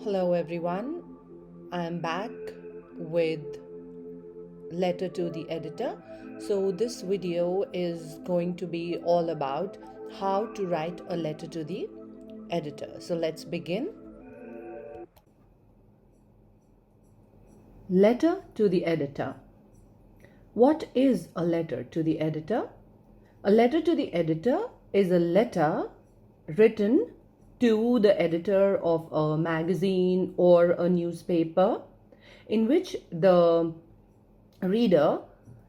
Hello everyone, I am back with letter to the editor. So this video is going to be all about how to write a letter to the editor. So let's begin. Letter to the editor. What is a letter to the editor? A letter to the editor is a letter written to the editor of a magazine or a newspaper in which the reader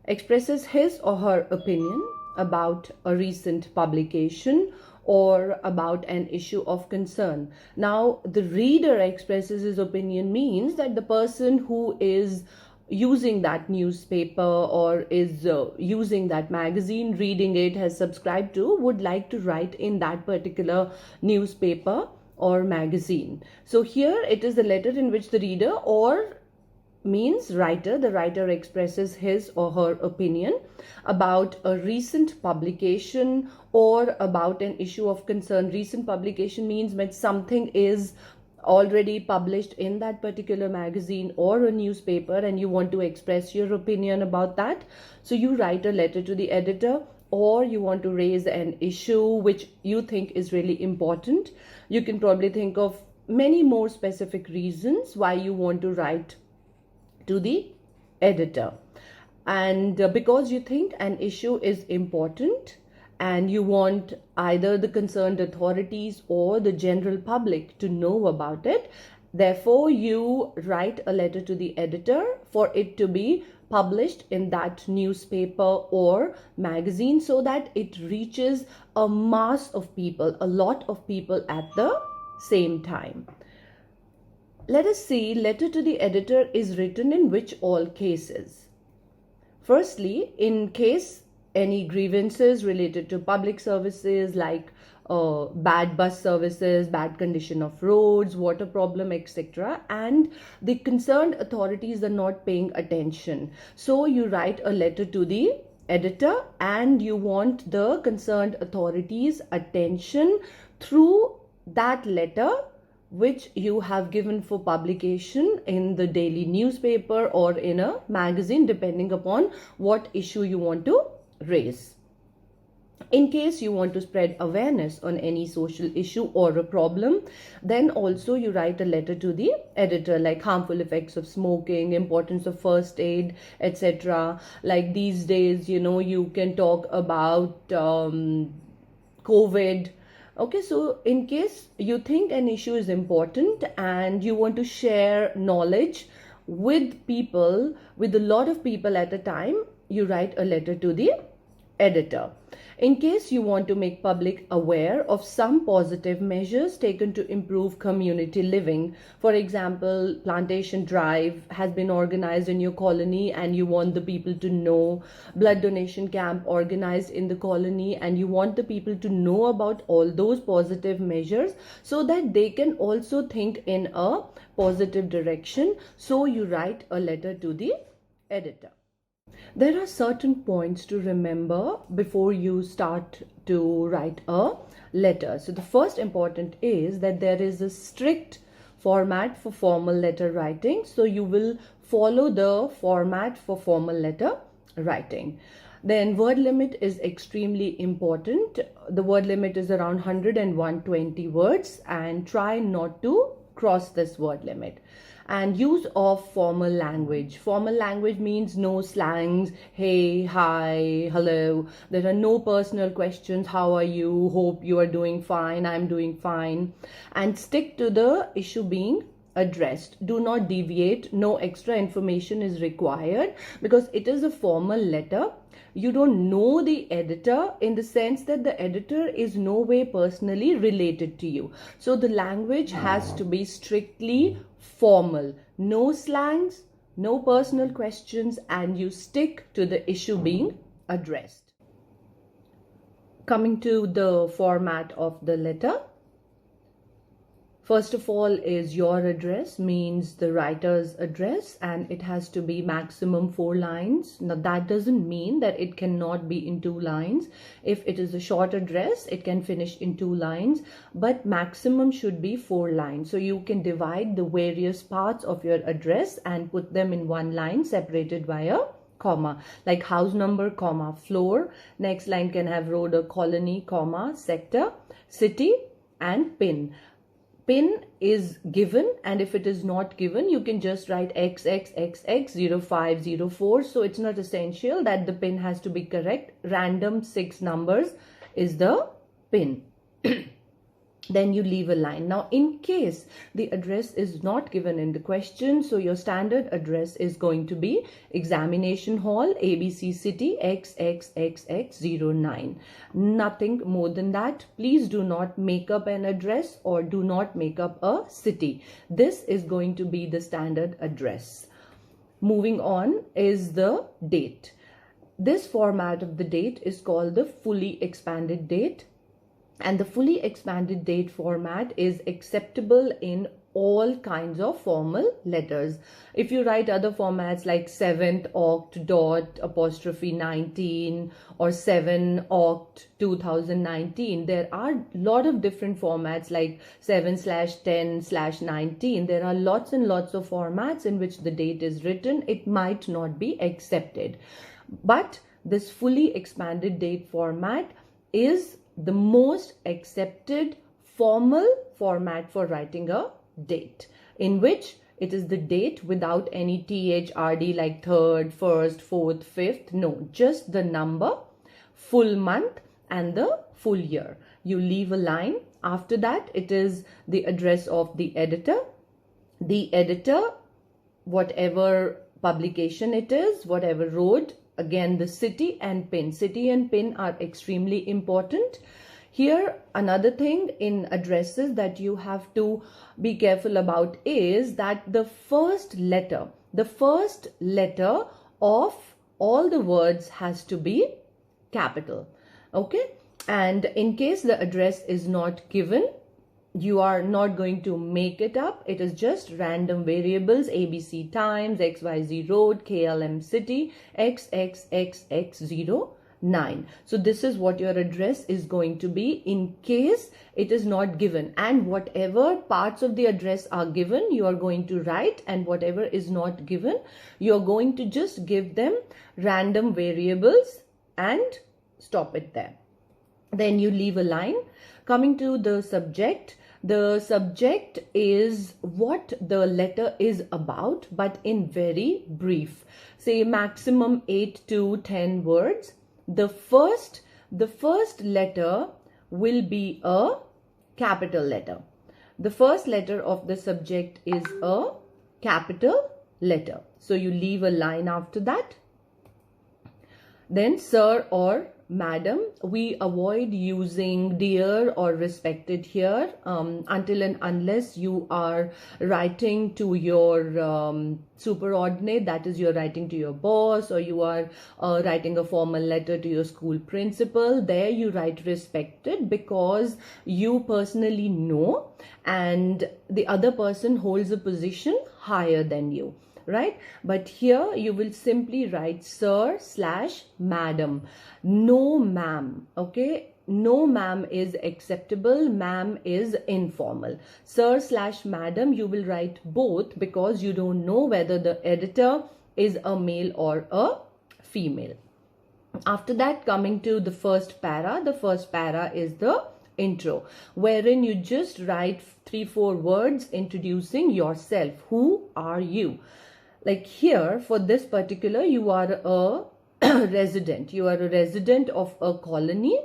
expresses his or her opinion about a recent publication or about an issue of concern. Now, the reader expresses his opinion means that the person who is using that newspaper or is using that magazine, reading it, has subscribed to, would like to write in that particular newspaper or magazine. So here it is the letter in which the reader or means writer, the writer expresses his or her opinion about a recent publication or about an issue of concern. Recent publication means when something is already published in that particular magazine or a newspaper and you want to express your opinion about that. So you write a letter to the editor, or you want to raise an issue which you think is really important. You can probably think of many more specific reasons why you want to write to the editor. And because you think an issue is important and you want either the concerned authorities or the general public to know about it, therefore you write a letter to the editor for it to be published in that newspaper or magazine so that it reaches a mass of people, a lot of people at the same time. Let us see, letter to the editor is written in which all cases. Firstly, in case any grievances related to public services like bad bus services, bad condition of roads, water problem, etc., and the concerned authorities are not paying attention. So you write a letter to the editor and you want the concerned authorities' attention through that letter which you have given for publication in the daily newspaper or in a magazine, depending upon what issue you want to raise. In case you want to spread awareness on any social issue or a problem, then also you write a letter to the editor, like harmful effects of smoking, importance of first aid, etc. Like these days, you can talk about COVID. Okay, so in case you think an issue is important and you want to share knowledge with people, with a lot of people at a time, you write a letter to the editor. In case you want to make public aware of some positive measures taken to improve community living, for example, plantation drive has been organized in your colony and you want the people to know, blood donation camp organized in the colony and you want the people to know about all those positive measures so that they can also think in a positive direction. So you write a letter to the editor. There are certain points to remember before you start to write a letter. So the first important is that there is a strict format for formal letter writing. So you will follow the format for formal letter writing. Then word limit is extremely important. The word limit is around 100 and 120 words, and try not to cross this word limit. And use of formal language. Formal language means no slangs, hey, hi, hello. There are no personal questions, how are you, hope you are doing fine, I'm doing fine. And stick to the issue being addressed. Do not deviate. No extra information is required because it is a formal letter. You don't know the editor in the sense that the editor is no way personally related to you. So the language has to be strictly formal. No slangs, no personal questions, and you stick to the issue being addressed. Coming to the format of the letter. First of all is your address, means the writer's address, and it has to be maximum 4 lines. Now that doesn't mean that it cannot be in 2 lines. If it is a short address, it can finish in 2 lines, but maximum should be 4 lines. So you can divide the various parts of your address and put them in 1 line separated by a comma, like house number, comma, floor. Next line can have road or colony, comma, sector, city, and pin. Pin is given, and if it is not given, you can just write XXXX0504. So it's not essential that the pin has to be correct. Random 6 numbers is the pin. Then you leave a line. Now, in case the address is not given in the question, so your standard address is going to be Examination Hall, ABC City, XXXX09. Nothing more than that. Please do not make up an address or do not make up a city. This is going to be the standard address. Moving on is the date. This format of the date is called the fully expanded date. And the fully expanded date format is acceptable in all kinds of formal letters. If you write other formats like 7th oct dot apostrophe 19 or 7 oct 2019, there are a lot of different formats like 7/10/19. There are lots and lots of formats in which the date is written. It might not be accepted. But this fully expanded date format is the most accepted formal format for writing a date, in which it is the date without any THRD like 3rd, 1st, 4th, 5th. No, just the number, full month, and the full year. You leave a line. After that, it is the address of the editor. The editor, whatever publication it is, whatever road, again the city and pin. City and pin are extremely important. Here, another thing in addresses that you have to be careful about is that the first letter of all the words has to be capital. Okay, and in case the address is not given, you are not going to make it up. It is just random variables: ABC Times, XYZ Road, KLM City, XXXX09. So this is what your address is going to be in case it is not given. And whatever parts of the address are given, you are going to write, and whatever is not given, you are going to just give them random variables and stop it there. Then you leave a line. Coming to the subject. The subject is what the letter is about, but in very brief. Say maximum 8 to 10 words. The first letter will be a capital letter. The first letter of the subject is a capital letter. So you leave a line after that. Then sir or madam, we avoid using dear or respected here until and unless you are writing to your superordinate, that is, you're writing to your boss, or you are writing a formal letter to your school principal. There you write respected because you personally know and the other person holds a position higher than you. Right? But here you will simply write sir/madam. No ma'am. Okay? No ma'am is acceptable. Ma'am is informal. Sir/madam, you will write both because you don't know whether the editor is a male or a female. After that, coming to the first para. The first para is the intro, wherein you just write 3-4 words introducing yourself. Who are you? Like here, for this particular, you are a resident. You are a resident of a colony.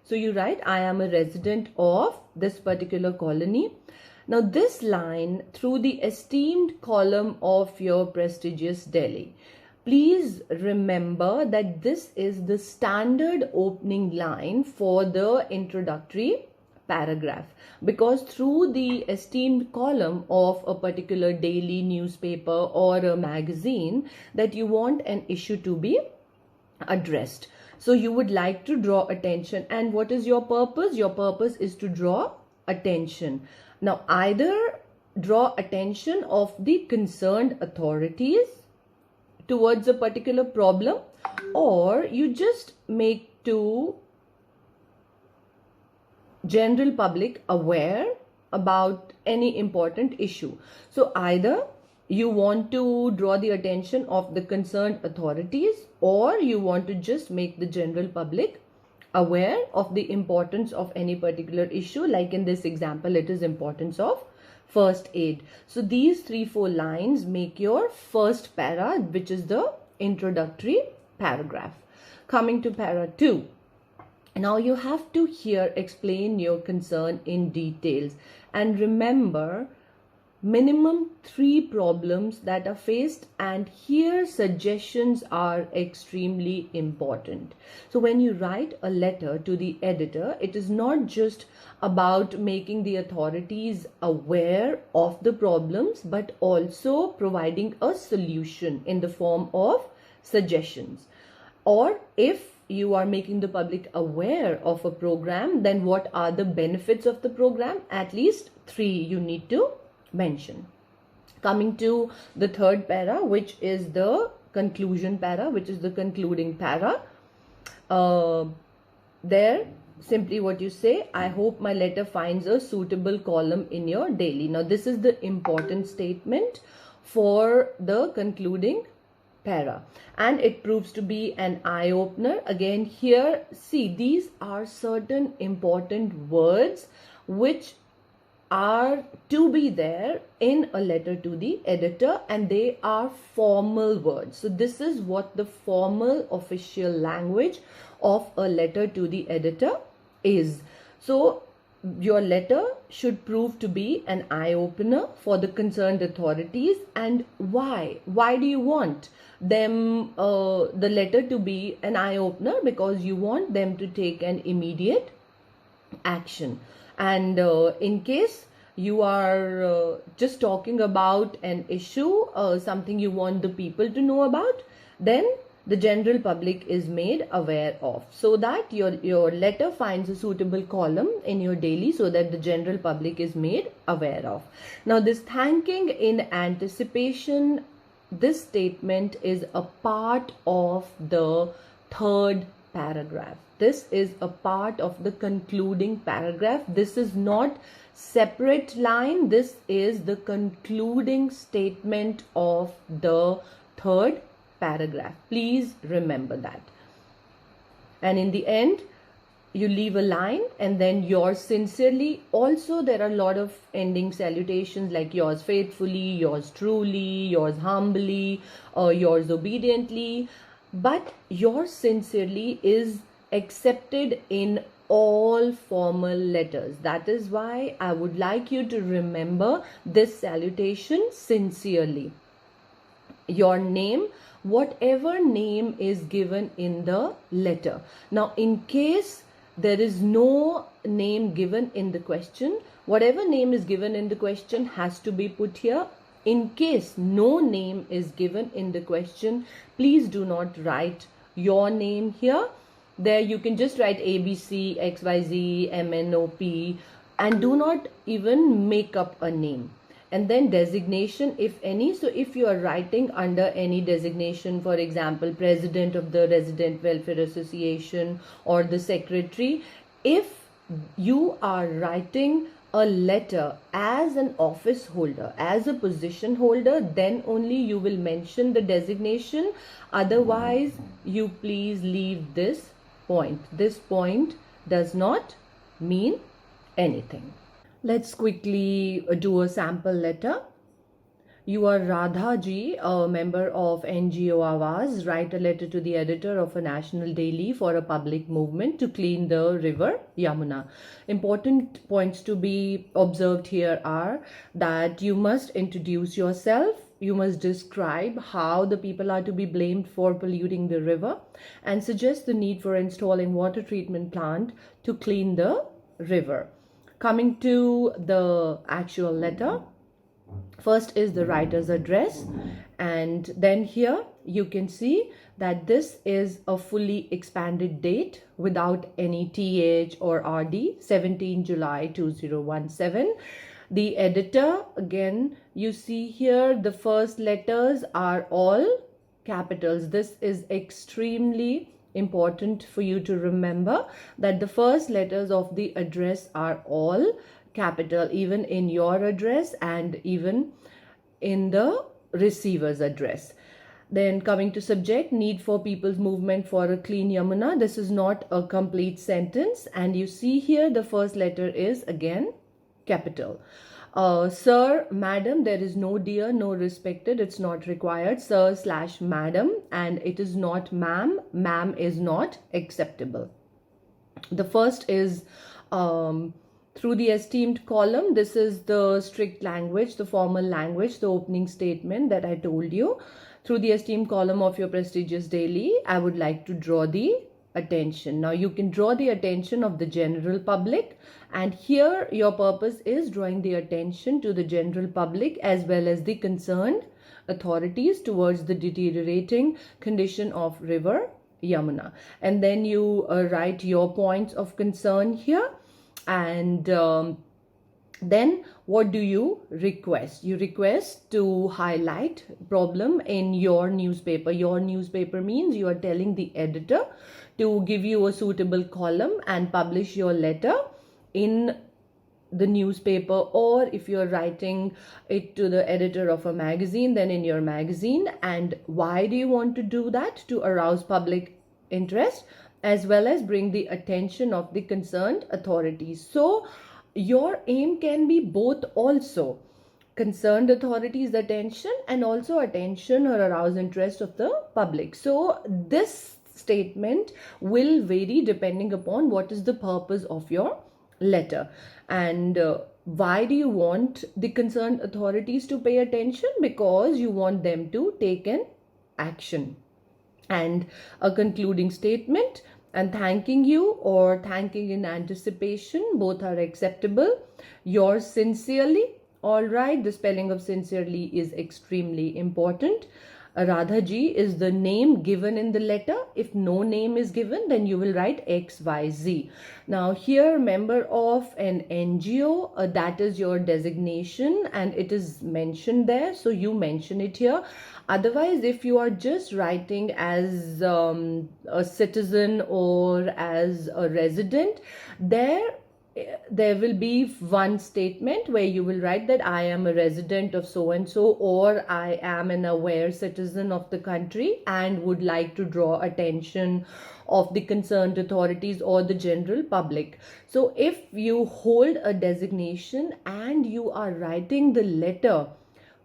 So you write, I am a resident of this particular colony. Now this line, through the esteemed column of your prestigious Delhi. Please remember that this is the standard opening line for the introductory paragraph, because through the esteemed column of a particular daily newspaper or a magazine that you want an issue to be addressed. So you would like to draw attention. And what is your purpose? Your purpose is to draw attention. Now, either draw attention of the concerned authorities towards a particular problem, or you just make to general public aware about any important issue. So either you want to draw the attention of the concerned authorities, or you want to just make the general public aware of the importance of any particular issue. Like in this example, it is importance of first aid. So these 3-4 lines make your first para, which is the introductory paragraph. Coming to para 2. Now you have to here explain your concern in details, and remember minimum 3 problems that are faced, and here suggestions are extremely important. So when you write a letter to the editor, it is not just about making the authorities aware of the problems, but also providing a solution in the form of suggestions. Or if you are making the public aware of a program, then what are the benefits of the program? At least 3 you need to mention. Coming to the third para, which is the conclusion para, which is the concluding para. There simply what you say, I hope my letter finds a suitable column in your daily. Now this is the important statement for the concluding para, and it proves to be an eye-opener. Again here, see, these are certain important words which are to be there in a letter to the editor, and they are formal words. So this is what the formal official language of a letter to the editor is. So your letter should prove to be an eye-opener for the concerned authorities. And why do you want them the letter to be an eye-opener? Because you want them to take an immediate action. And in case you are just talking about an issue, something you want the people to know about, then the general public is made aware of, so that your letter finds a suitable column in your daily, so that the general public is made aware of. Now this thanking in anticipation, this statement is a part of the third paragraph. This is a part of the concluding paragraph. This is not separate line. This is the concluding statement of the third paragraph. Please remember that. And in the end, you leave a line, and then yours sincerely. Also, there are a lot of ending salutations like yours faithfully, yours truly, yours humbly, yours obediently. But yours sincerely is accepted in all formal letters. That is why I would like you to remember this salutation sincerely. Your name, whatever name is given in the letter. Now, in case there is no name given in the question, whatever name is given in the question has to be put here. In case no name is given in the question, please do not write your name here. There you can just write ABC, XYZ, MNOP, and do not even make up a name. And then designation, if any. So if you are writing under any designation, for example, President of the Resident Welfare Association or the Secretary, if you are writing a letter as an office holder, as a position holder, then only you will mention the designation. Otherwise, you please leave this point. This point does not mean anything. Let's quickly do a sample letter. You are Radha ji, a member of NGO Awaz. Write a letter to the editor of a national daily for a public movement to clean the river Yamuna. Important points to be observed here are that you must introduce yourself. You must describe how the people are to be blamed for polluting the river, and suggest the need for installing water treatment plant to clean the river. Coming to the actual letter, first is the writer's address, and then here you can see that this is a fully expanded date without any TH or RD, 17 July 2017. The editor, again, you see here the first letters are all capitals. This is extremely important for you to remember, that the first letters of the address are all capital, even in your address and even in the receiver's address. Then coming to subject, need for people's movement for a clean Yamuna. This is not a complete sentence, and you see here the first letter is again capital. Sir, madam, there is no dear, no respected, it's not required. Sir / madam, and it is not ma'am. Ma'am is not acceptable. The first is through the esteemed column. This is the strict language, the formal language, the opening statement that I told you. Through the esteemed column of your prestigious daily, I would like to draw the attention. Now you can draw the attention of the general public, and here your purpose is drawing the attention to the general public as well as the concerned authorities towards the deteriorating condition of river Yamuna. And then you write your points of concern here, and then what do you request? You request to highlight problem in your newspaper. Your newspaper means you are telling the editor to give you a suitable column and publish your letter in the newspaper, or if you're writing it to the editor of a magazine, then in your magazine. And why do you want to do that? To arouse public interest as well as bring the attention of the concerned authorities. So your aim can be both also: concerned authorities attention and also attention or arouse interest of the public. So this statement will vary depending upon what is the purpose of your letter, and why do you want the concerned authorities to pay attention? Because you want them to take an action. And a concluding statement and thanking you or thanking in anticipation, both are acceptable. Yours sincerely. All right, the spelling of sincerely is extremely important. Radhaji is the name given in the letter. If no name is given, then you will write XYZ. Now here, member of an NGO, that is your designation and it is mentioned there, so you mention it here. Otherwise, if you are just writing as a citizen or as a resident, there will be one statement where you will write that I am a resident of so and so, or I am an aware citizen of the country and would like to draw attention of the concerned authorities or the general public. So if you hold a designation and you are writing the letter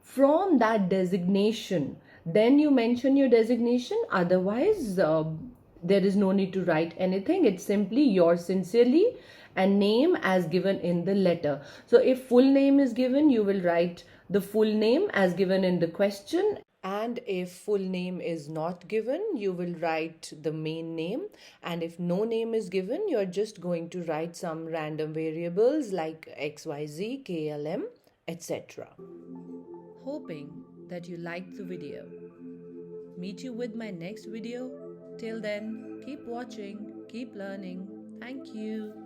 from that designation, then you mention your designation. Otherwise, there is no need to write anything. It's simply yours sincerely and name as given in the letter. So if full name is given, you will write the full name as given in the question. And if full name is not given, you will write the main name. And if no name is given, you're just going to write some random variables like XYZ, KLM, etc. Hoping that you liked the video. Meet you with my next video. Till then, keep watching, keep learning. Thank you.